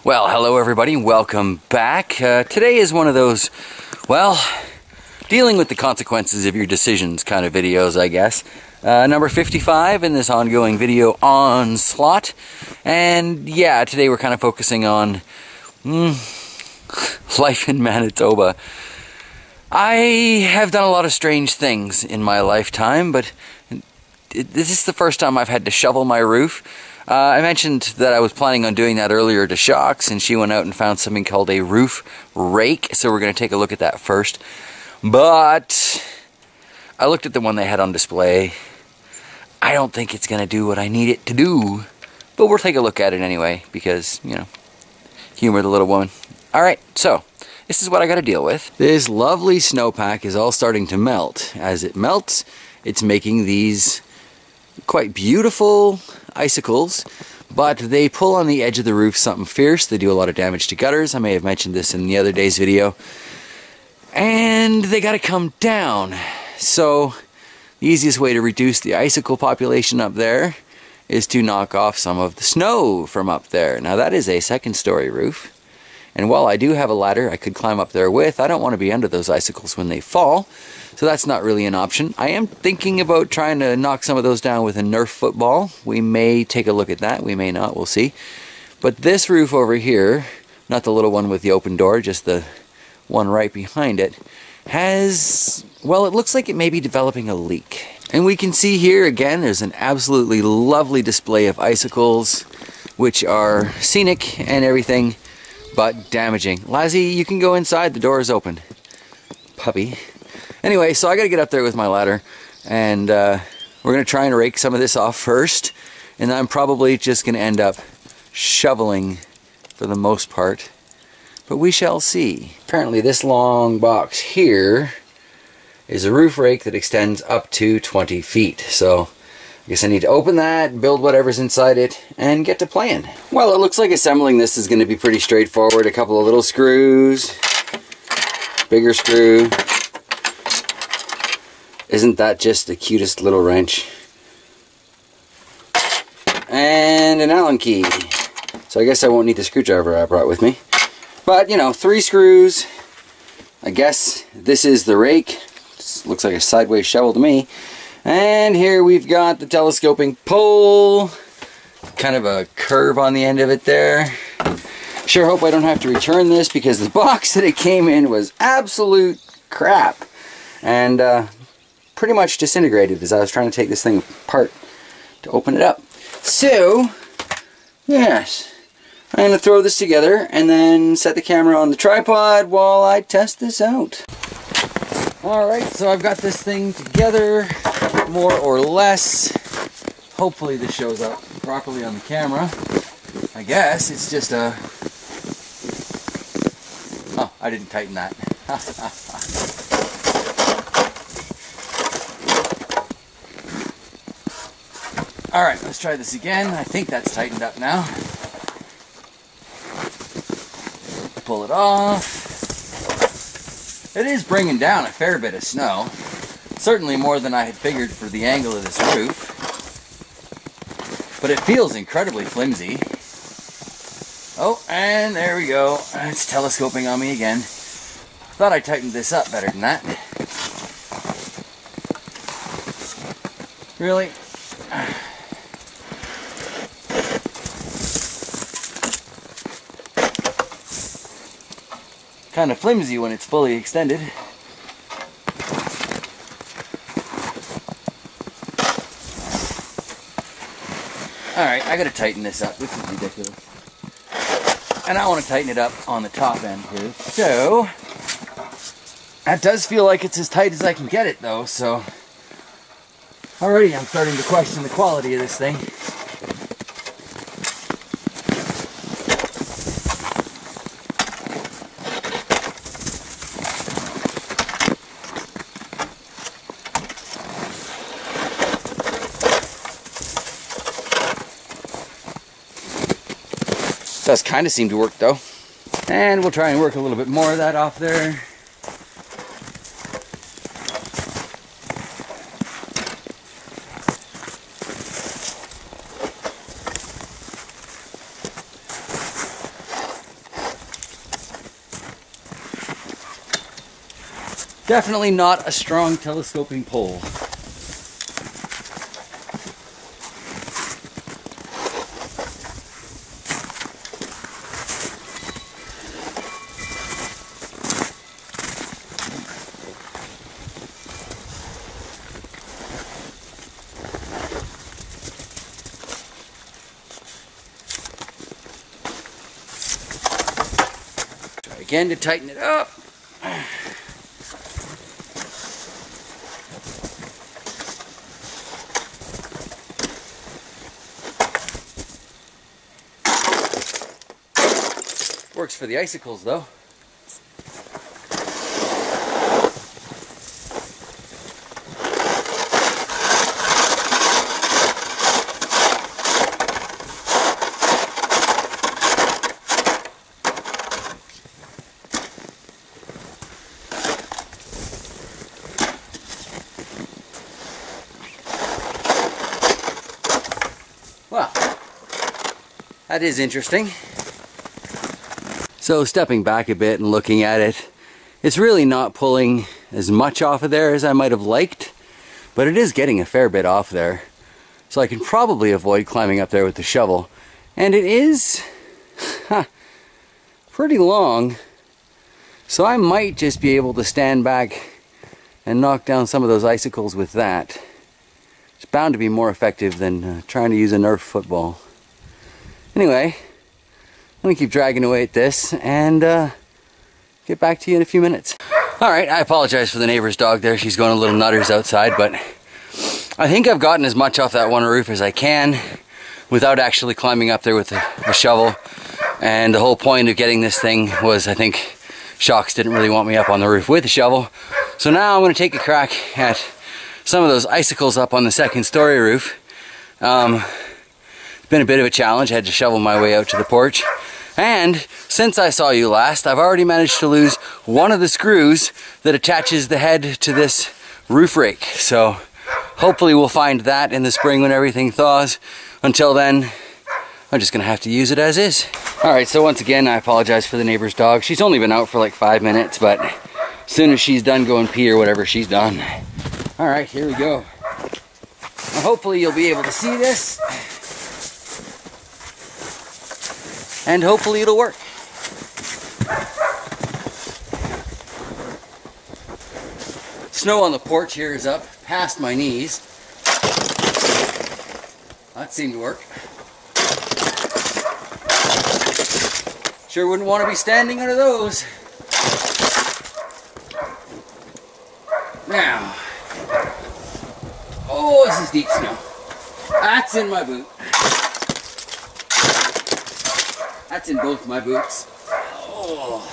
Well, hello everybody, welcome back. Today is one of those, well, dealing with the consequences of your decisions kind of videos, I guess. Number 55 in this ongoing video onslaught. And yeah, today we're kind of focusing on life in Manitoba. I have done a lot of strange things in my lifetime, but this is the first time I've had to shovel my roof. I mentioned that I was planning on doing that earlier to Chox, and she went out and found something called a roof rake, so we're going to take a look at that first. But I looked at the one they had on display. I don't think it's going to do what I need it to do, but we'll take a look at it anyway, because, you know, humor the little woman. Alright, so this is what I got to deal with. This lovely snowpack is all starting to melt. As it melts, it's making these quite beautiful icicles, but they pull on the edge of the roof something fierce. They do a lot of damage to gutters. I may have mentioned this in the other day's video. And they gotta come down. So the easiest way to reduce the icicle population up there is to knock off some of the snow from up there. Now that is a second-story roof, and while I do have a ladder I could climb up there with, I don't want to be under those icicles when they fall. So that's not really an option. I am thinking about trying to knock some of those down with a Nerf football. We may take a look at that, we may not, we'll see. But this roof over here, not the little one with the open door, just the one right behind it, has, well, it looks like it may be developing a leak. And we can see here, again, there's an absolutely lovely display of icicles, which are scenic and everything, but damaging. Lazzy, you can go inside, the door is open. Puppy. Anyway, so I gotta get up there with my ladder, and we're gonna try and rake some of this off first, and I'm probably just gonna end up shoveling for the most part, but we shall see. Apparently this long box here is a roof rake that extends up to 20 feet, so I guess I need to open that, build whatever's inside it, and get to playing. Well, it looks like assembling this is gonna be pretty straightforward. A couple of little screws, bigger screw. Isn't that just the cutest little wrench? And an Allen key. So I guess I won't need the screwdriver I brought with me. But, you know, 3 screws. I guess this is the rake. This looks like a sideways shovel to me. And here we've got the telescoping pole. Kind of a curve on the end of it there. Sure hope I don't have to return this, because the box that it came in was absolute crap. And, pretty much disintegrated as I was trying to take this thing apart to open it up. So, yes, I'm going to throw this together and then set the camera on the tripod while I test this out. Alright, so I've got this thing together, more or less. Hopefully this shows up properly on the camera. I guess it's just a... Oh, I didn't tighten that. Alright, let's try this again. I think that's tightened up now. Pull it off. It is bringing down a fair bit of snow. Certainly more than I had figured for the angle of this roof. But it feels incredibly flimsy. Oh, and there we go. It's telescoping on me again. Thought I tightened this up better than that. Really? Kind of flimsy when it's fully extended. Alright, I gotta tighten this up. This is ridiculous. And I want to tighten it up on the top end here. So, that does feel like it's as tight as I can get it though, so already I'm starting to question the quality of this thing. Does kind of seem to work though. And we'll try and work a little bit more of that off there. Definitely not a strong telescoping pole. Try again to tighten it up. Works for the icicles though. Well, that is interesting. So stepping back a bit and looking at it, it's really not pulling as much off of there as I might have liked, but it is getting a fair bit off there. So I can probably avoid climbing up there with the shovel. And it is pretty long, so I might just be able to stand back and knock down some of those icicles with that. It's bound to be more effective than trying to use a Nerf football. Anyway, I'm going to keep dragging away at this and get back to you in a few minutes. Alright, I apologize for the neighbor's dog there. She's going a little nutters outside, but I think I've gotten as much off that one roof as I can without actually climbing up there with the shovel. And the whole point of getting this thing was, I think Chox didn't really want me up on the roof with the shovel. So now I'm going to take a crack at some of those icicles up on the second story roof. It's been a bit of a challenge. I had to shovel my way out to the porch. And since I saw you last, I've already managed to lose one of the screws that attaches the head to this roof rake. So hopefully we'll find that in the spring when everything thaws. Until then, I'm just gonna have to use it as is. Alright, so once again, I apologize for the neighbor's dog. She's only been out for like 5 minutes, but as soon as she's done going pee or whatever, she's done. Alright, here we go. Now, hopefully you'll be able to see this. And hopefully it'll work. Snow on the porch here is up past my knees. That seemed to work. Sure wouldn't want to be standing under those. Now, oh, this is deep snow. That's in my boot. That's in both my boots. Oh.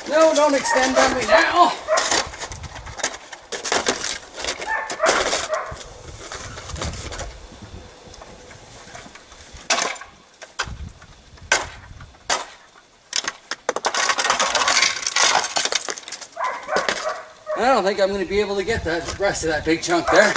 No, don't extend on me now. I don't think I'm going to be able to get the rest of that big chunk there.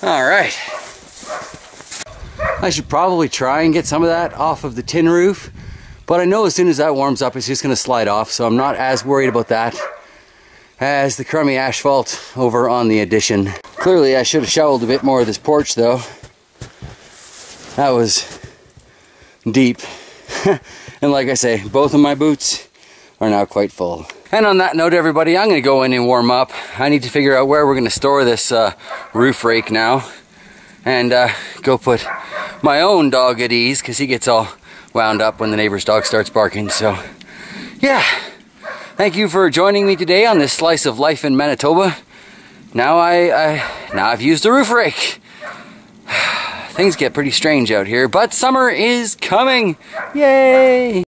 Alright, I should probably try and get some of that off of the tin roof, but I know as soon as that warms up it's just going to slide off, so I'm not as worried about that as the crummy asphalt over on the addition. Clearly I should have shoveled a bit more of this porch though. That was deep. And like I say, both of my boots are now quite full. And on that note, everybody, I'm going to go in and warm up. I need to figure out where we're going to store this roof rake now. And go put my own dog at ease, because he gets all wound up when the neighbor's dog starts barking. So, yeah. Thank you for joining me today on this slice of life in Manitoba. now I've used the roof rake. Things get pretty strange out here, but summer is coming. Yay!